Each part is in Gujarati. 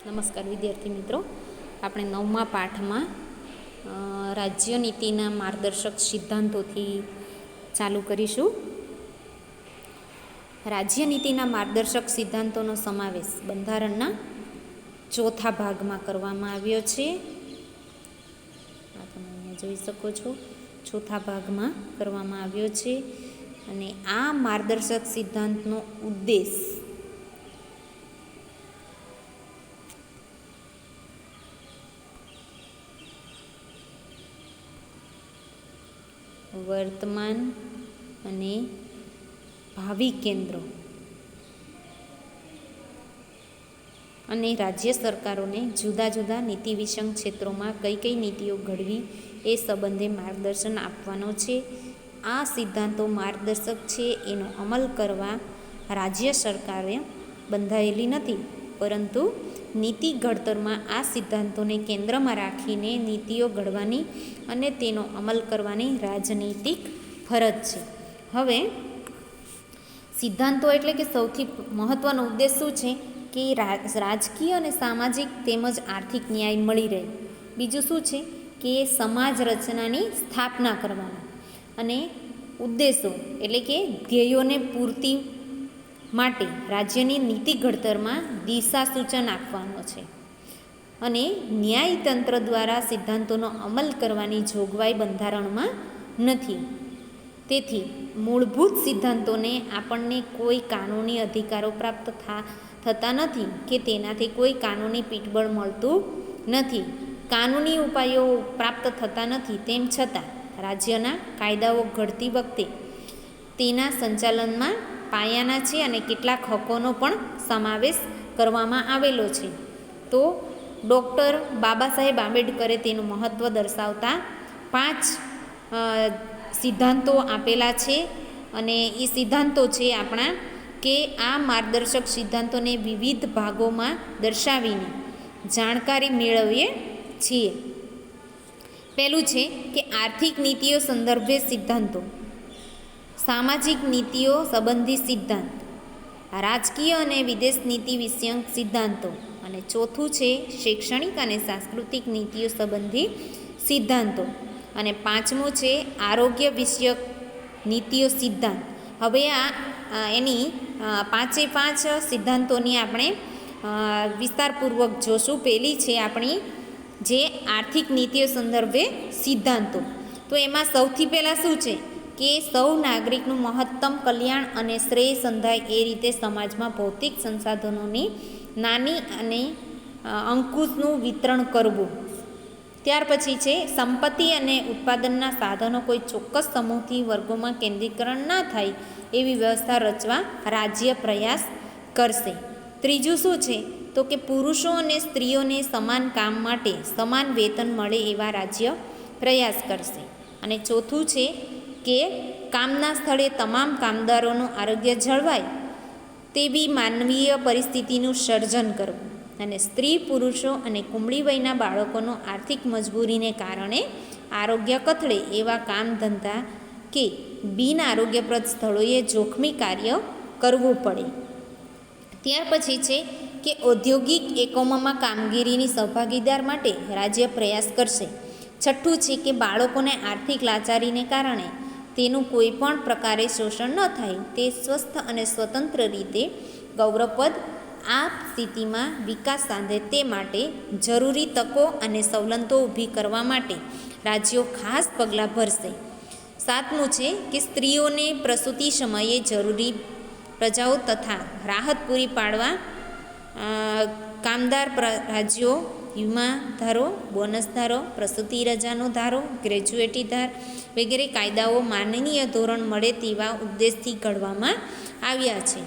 નમસ્કાર વિદ્યાર્થી મિત્રો, આપણે 9મા પાઠમાં રાજ્યનીતિના માર્ગદર્શક સિદ્ધાંતોથી ચાલુ કરીશું. રાજ્યનીતિના માર્ગદર્શક સિદ્ધાંતોનો સમાવેશ બંધારણના ચોથા ભાગમાં કરવામાં આવ્યો છે. આ તમે અહીંયા જોઈ શકો છો, ચોથા ભાગમાં કરવામાં આવ્યો છે. અને આ માર્ગદર્શક સિદ્ધાંતનો ઉદ્દેશ વર્તમાન અને ભાવિ કેન્દ્રો અને રાજ્ય સરકારોને જુદા જુદા નીતિ વિષમ ક્ષેત્રોમાં કઈ કઈ નીતિઓ ઘડવી એ સંબંધે માર્ગદર્શન આપવાનો છે. આ સિદ્ધાંતો માર્ગદર્શક છે, એનો અમલ કરવા રાજ્ય સરકારે બંધાયેલી નથી, પરંતુ નીતિ ઘડતરમાં આ સિદ્ધાંતોને કેન્દ્રમાં રાખીને નીતિઓ ઘડવાની અને તેનો અમલ કરવાની રાજનૈતિક ફરજ છે. હવે સિદ્ધાંતો એટલે કે સૌથી મહત્ત્વનો ઉદ્દેશ શું છે કે રાજકીય અને સામાજિક તેમજ આર્થિક ન્યાય મળી રહે. બીજું શું છે કે સમાજ રચનાની સ્થાપના કરવાના અને ઉદ્દેશો એટલે કે ધ્યેયોને પૂર્તિ માટે રાજ્યની નીતિ ઘડતરમાં દિશા સૂચન આપવાનો છે. અને ન્યાયતંત્ર દ્વારા સિદ્ધાંતોનો અમલ કરવાની જોગવાઈ બંધારણમાં નથી. તેથી મૂળભૂત સિદ્ધાંતોને આપણને કોઈ કાનૂની અધિકારો પ્રાપ્ત થતા નથી કે તેનાથી કોઈ કાનૂની પીઠબળ મળતું નથી. કાનૂની ઉપાયો પ્રાપ્ત થતા નથી. તેમ છતાં રાજ્યના કાયદાઓ ઘડતી વખતે તેના સંચાલનમાં પાયાના છે અને કેટલાક હકોનો પણ સમાવેશ કરવામાં આવેલો છે. તો ડૉક્ટર બાબા સાહેબ આંબેડકરે તેનું મહત્ત્વ દર્શાવતા 5 સિદ્ધાંતો આપેલા છે. અને એ સિદ્ધાંતો છે આપણા કે આ માર્ગદર્શક સિદ્ધાંતોને વિવિધ ભાગોમાં દર્શાવીને જાણકારી મેળવીએ છીએ. પહેલું છે કે આર્થિક નીતિઓ સંદર્ભે સિદ્ધાંતો, સામાજિક નીતિઓ સંબંધી સિદ્ધાંત, રાજકીય અને વિદેશ નીતિ વિષયક સિદ્ધાંતો, અને ચોથું છે શૈક્ષણિક અને સાંસ્કૃતિક નીતિઓ સંબંધી સિદ્ધાંતો, અને પાંચમું છે આરોગ્ય વિષયક નીતિઓ સિદ્ધાંત. હવે એની 5 સિદ્ધાંતોની આપણે વિસ્તારપૂર્વક જોશું. પહેલી છે આપણી જે આર્થિક નીતિઓ સંદર્ભે સિદ્ધાંતો. તો એમાં સૌથી પહેલાં શું છે કે સૌ નાગરિકનું મહત્તમ કલ્યાણ અને શ્રેય સંધાય એ રીતે સમાજમાં ભૌતિક સંસાધનોની નાની અને અંકુશનું વિતરણ કરવું. ત્યાર પછી છે સંપત્તિ અને ઉત્પાદનના સાધનો કોઈ ચોક્કસ સમૂહથી વર્ગોમાં કેન્દ્રીકરણ ના થાય એવી વ્યવસ્થા રચવા રાજ્ય પ્રયાસ કરશે. ત્રીજું શું છે તો કે પુરુષો અને સ્ત્રીઓને સમાન કામ માટે સમાન વેતન મળે એવા રાજ્ય પ્રયાસ કરશે. અને ચોથું છે કે કામના સ્થળે તમામ કામદારોનું આરોગ્ય જળવાય તેવી માનવીય પરિસ્થિતિનું સર્જન કરવું. અને સ્ત્રી, પુરુષો અને કુમળી વયના બાળકોનો આર્થિક મજબૂરીને કારણે આરોગ્ય કથળે એવા કામ ધંધા કે બિન આરોગ્યપ્રદ સ્થળોએ જોખમી કાર્ય કરવું પડે. ત્યાર પછી છે કે ઔદ્યોગિક એકમોમાં કામગીરીની સહભાગીદાર માટે રાજ્ય પ્રયાસ કરશે. છઠ્ઠું છે કે બાળકોને આર્થિક લાચારીને કારણે તેનું કોઈ પણ પ્રકારે શોષણ ન થાય તે સ્વસ્થ અને સ્વતંત્ર રીતે ગૌરવપદ આ સ્થિતિમાં વિકાસ સાધે તે માટે જરૂરી તકો અને સવલતો ઊભી કરવા માટે રાજ્યો ખાસ પગલાં ભરશે. સાતમું છે કે સ્ત્રીઓને પ્રસૂતિ સમયે જરૂરી પ્રજાઓ તથા રાહત પૂરી પાડવા કામદાર રાજ્યો વીમા ધારો, બોનસ ધારો, પ્રસૂતિ રજાનો ધારો, ગ્રેજ્યુએટી ધાર વગેરે કાયદાઓ માનનીય ધોરણ મળે તેવા ઉદ્દેશથી ઘડવામાં આવ્યા છે.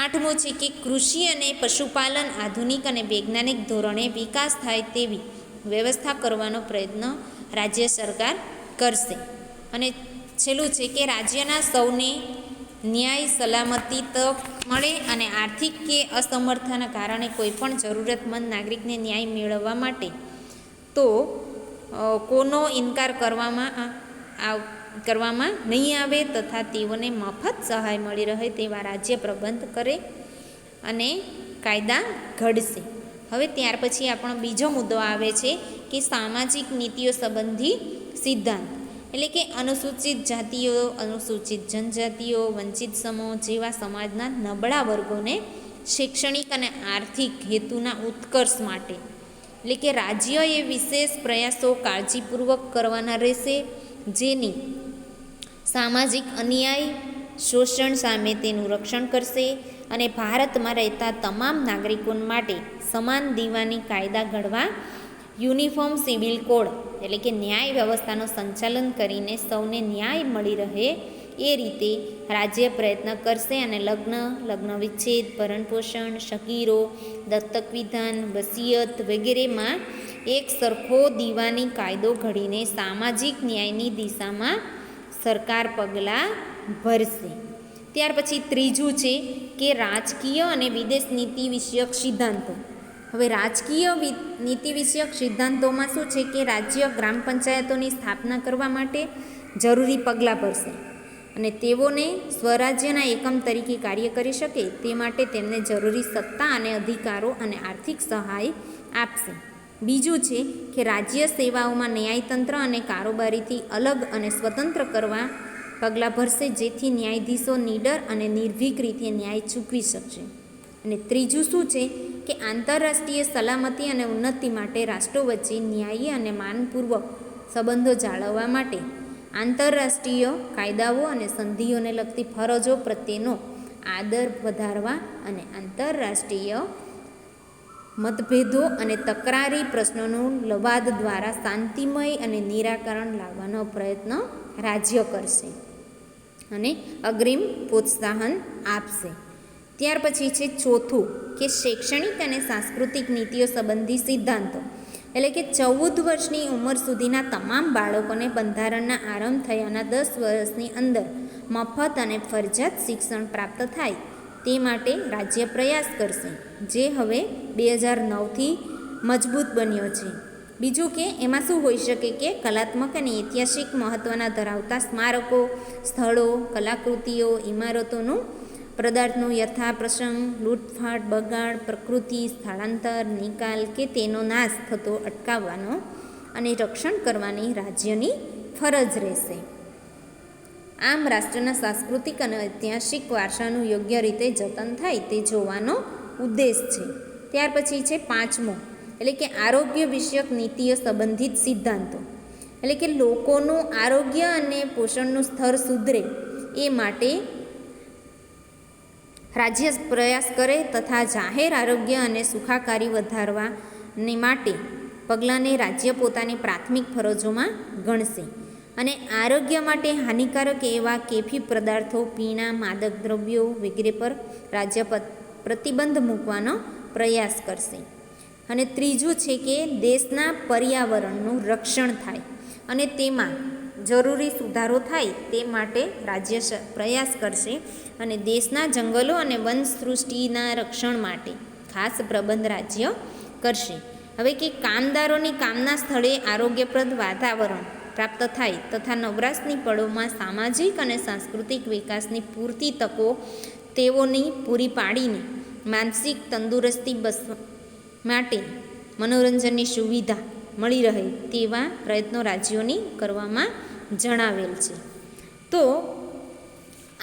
આઠમું છે કે કૃષિ અને પશુપાલન આધુનિક અને વૈજ્ઞાનિક ધોરણે વિકાસ થાય તેવી વ્યવસ્થા કરવાનો પ્રયત્ન રાજ્ય સરકાર કરશે. અને છેલ્લું છે કે રાજ્યના સૌને ન્યાય, સલામતી, તક મળે અને આર્થિક કે અસમર્થના કારણે કોઈપણ જરૂરતમંદ નાગરિકને ન્યાય મેળવવા માટે તો કોનો ઇનકાર કરવામાં નહીં આવે તથા તેઓને મફત સહાય મળી રહે તેવા રાજ્ય પ્રબંધ કરે અને કાયદા ઘડશે. હવે ત્યાર પછી આપણો બીજો મુદ્દો આવે છે કે સામાજિક નીતિઓ સંબંધી સિદ્ધાંત, એટલે કે અનુસૂચિત જાતિઓ, અનુસૂચિત જનજાતિઓ, વંચિત સમૂહ જેવા સમાજના નબળા વર્ગોને શૈક્ષણિક અને આર્થિક હેતુના ઉત્કર્ષ માટે, એટલે કે રાજ્યએ વિશેષ પ્રયાસો કાળજીપૂર્વક કરવાના રહેશે, જેની સામાજિક અન્યાય શોષણ સામે તેનું રક્ષણ કરશે અને ભારતમાં રહેતા તમામ નાગરિકો માટે સમાન દીવાની કાયદા ઘડવા યુનિફોર્મ સિવિલ કોડ, એટલે કે ન્યાય વ્યવસ્થાનું સંચાલન કરીને સૌને ન્યાય મળી રહે એ રીતે રાજ્ય પ્રયત્ન કરશે અને લગ્ન વિચ્છેદ, ભરણપોષણ, સગીરો, દત્તક વિધાન, વસિયત વગેરેમાં એક સરખો દીવાની કાયદો ઘડીને સામાજિક ન્યાયની દિશામાં સરકાર પગલાં ભરશે. ત્યાર પછી ત્રીજું છે કે રાજકીય અને વિદેશ નીતિ વિષયક સિદ્ધાંતો. હવે રાજકીય નીતિ વિષયક સિદ્ધાંતોમાં શું છે કે રાજ્ય ગ્રામ પંચાયતોની સ્થાપના કરવા માટે જરૂરી પગલાં ભરશે અને તેઓને સ્વરાજ્યના એકમ તરીકે કાર્ય કરી શકે તે માટે તેમને જરૂરી સત્તા અને અધિકારો અને આર્થિક સહાય આપશે. બીજું છે કે રાજ્ય સેવાઓમાં ન્યાયતંત્ર અને કારોબારીથી અલગ અને સ્વતંત્ર કરવા પગલાં ભરશે, જેથી ન્યાયાધીશો નીડર અને નિર્ભીક રીતે ન્યાય ચૂકવી શકશે. અને ત્રીજું શું છે કે આંતરરાષ્ટ્રીય સલામતી અને ઉન્નતિ માટે રાષ્ટ્રો વચ્ચે ન્યાયી અને માનપૂર્વક સંબંધો જાળવવા માટે આંતરરાષ્ટ્રીય કાયદાઓ અને સંધિઓને લગતી ફરજો પ્રત્યેનો આદર વધારવા અને આંતરરાષ્ટ્રીય મતભેદો અને તકરારી પ્રશ્નોનું લવાદ દ્વારા શાંતિમય અને નિરાકરણ લાવવાનો પ્રયત્ન રાજ્ય કરશે અને અગ્રિમ પ્રોત્સાહન આપશે. ત્યાર પછી છે ચોથું કે શૈક્ષણિક અને સાંસ્કૃતિક નીતિઓ સંબંધી સિદ્ધાંતો, એટલે કે 14 વર્ષની ઉંમર સુધીના તમામ બાળકોને બંધારણના આરંભ થયાના 10 વર્ષની અંદર મફત અને ફરજિયાત શિક્ષણ પ્રાપ્ત થાય તે માટે રાજ્ય પ્રયાસ કરશે, જે હવે 2009થી મજબૂત બન્યો છે. બીજું કે એમાં શું હોઈ શકે કે કલાત્મક અને ઐતિહાસિક મહત્ત્વના ધરાવતા સ્મારકો, સ્થળો, કલાકૃતિઓ, ઇમારતોનું પદાર્થનું યથાપ્રસંગ લૂંટફાટ, બગાડ, પ્રકૃતિ, સ્થળાંતર, નિકાલ કે તેનો નાશ થતો અટકાવવાનો અને રક્ષણ કરવાની રાજ્યની ફરજ રહેશે. આમ રાષ્ટ્રના સાંસ્કૃતિક અને ઐતિહાસિક વારસાનું યોગ્ય રીતે જતન થાય તે જોવાનો ઉદ્દેશ છે. ત્યાર પછી છે પાંચમો, એટલે કે આરોગ્ય વિષયક નીતિઓ સંબંધિત સિદ્ધાંતો, એટલે કે લોકોનું આરોગ્ય અને પોષણનું સ્તર સુધરે એ માટે રાજ્ય પ્રયાસ કરે તથા જાહેર આરોગ્ય અને સુખાકારી વધારવાને માટે પગલાંને રાજ્ય પોતાની પ્રાથમિક ફરજોમાં ગણશે અને આરોગ્ય માટે હાનિકારક એવા કેફી પદાર્થો, પીણા, માદક દ્રવ્યો વગેરે પર રાજ્ય પ્રતિબંધ મૂકવાનો પ્રયાસ કરશે. અને ત્રીજું છે કે દેશના પર્યાવરણનું રક્ષણ થાય અને તેમાં જરૂરી સુધારો થાય તે માટે રાજ્ય પ્રયાસ કરશે અને દેશના જંગલો અને વનસૃષ્ટિના રક્ષણ માટે ખાસ પ્રબંધ રાજ્ય કરશે. હવે કે કામદારોની કામના સ્થળે આરોગ્યપ્રદ વાતાવરણ પ્રાપ્ત થાય તથા નવરાશની પળોમાં સામાજિક અને સાંસ્કૃતિક વિકાસની પૂરતી તકો તેઓની પૂરી પાડીને માનસિક તંદુરસ્તી માટે મનોરંજનની સુવિધા મળી રહે તેવા પ્રયત્નો રાજ્યોની કરવામાં જણાવેલ છે. તો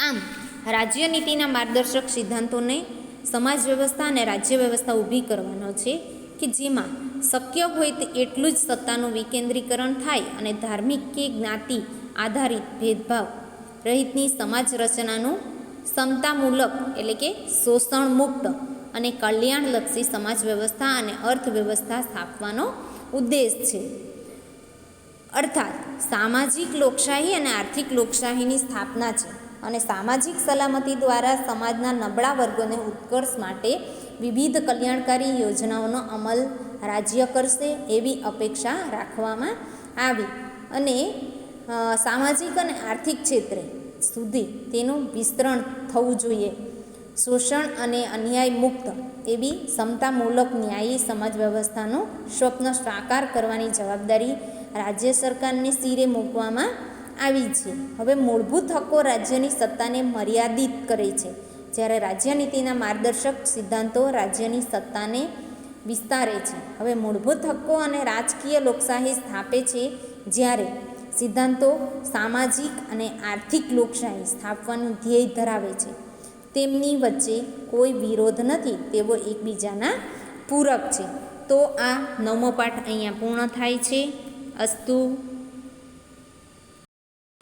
આમ રાજ્ય નીતિના માર્ગદર્શક સિદ્ધાંતોને સમાજ વ્યવસ્થા અને રાજ્ય વ્યવસ્થા ઊભી કરવાનો છે કે જેમાં શક્ય હોય તે એટલું જ સત્તાનું વિકેન્દ્રીકરણ થાય અને ધાર્મિક કે જ્ઞાતિ આધારિત ભેદભાવ રહિતની સમાજ રચનાનું સમતામૂલક, એટલે કે શોષણ મુક્ત અને કલ્યાણલક્ષી સમાજ વ્યવસ્થા અને અર્થવ્યવસ્થા સ્થાપવાનો ઉદ્દેશ છે. અર્થાત સામાજિક લોકશાહી અને આર્થિક લોકશાહીની સ્થાપના છે અને સામાજિક સલામતી દ્વારા સમાજના નબળા વર્ગોને ઉત્કર્ષ માટે વિવિધ કલ્યાણકારી યોજનાઓનો અમલ રાજ્ય કરશે એવી અપેક્ષા રાખવામાં આવી અને સામાજિક અને આર્થિક ક્ષેત્રે સુધી તેનું વિસ્તરણ થવું જોઈએ. શોષણ અને અન્યાય મુક્ત એવી સમતામૂલક ન્યાયી સમાજ વ્યવસ્થાનું સ્વપ્ન સાકાર કરવાની જવાબદારી રાજ્ય સરકારને શિરે મૂકવામાં આવી છે. હવે મૂળભૂત હક્કો રાજ્યની સત્તાને મર્યાદિત કરે છે, જ્યારે રાજ્ય નીતિના માર્ગદર્શક સિદ્ધાંતો રાજ્યની સત્તાને વિસ્તારે છે. હવે મૂળભૂત હક્કો અને રાજકીય લોકશાહી સ્થાપે છે, જ્યારે સિદ્ધાંતો સામાજિક અને આર્થિક લોકશાહી સ્થાપવાનું ધ્યેય ધરાવે છે. તેમની વચ્ચે કોઈ વિરોધ નથી, તેઓ એકબીજાના પૂરક છે. તો આ 9મો પાઠ અહીંયા પૂર્ણ થાય છે. અસ્તુ.